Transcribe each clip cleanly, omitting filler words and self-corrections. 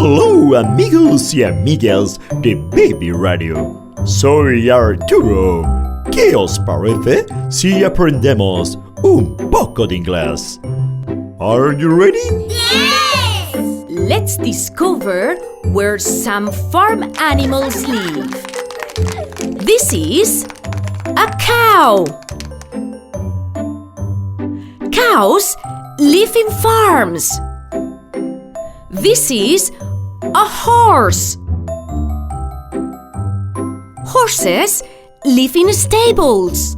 Hello amigos y amigas de Baby Radio. Soy Arturo. ¿Qué os parece si aprendemos un poco de inglés? Are you ready? Yes! Let's discover where some farm animals live. This is a cow. Cows live in farms. This is a horse. Horses live in stables.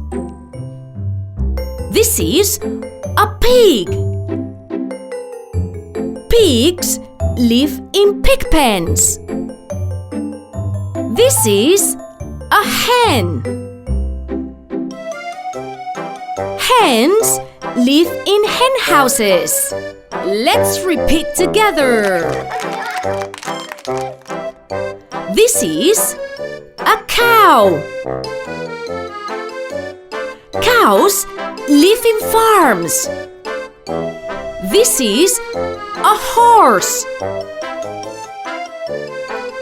This is a pig. Pigs live in pig pens. This is a hen. Hens live in hen houses. Let's repeat together. This is a cow. Cows live in farms. This is a horse.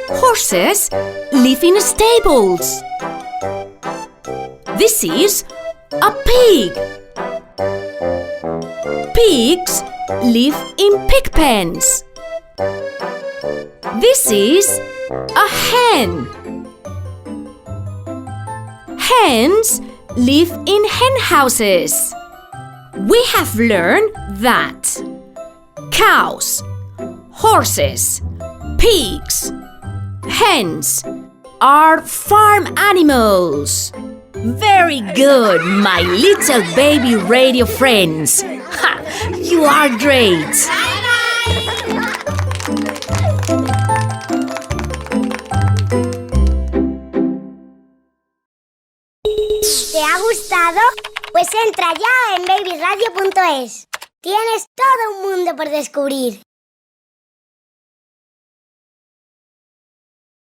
Horses live in stables. This is a pig. Pigs live in pig pens. This is a hen. Hens live in hen houses. We have learned that cows, horses, pigs, hens are farm animals. Very good, my little baby radio friends. Ha! You are great. ¿Te ha gustado? Pues entra ya en babyradio.es. Tienes todo un mundo por descubrir.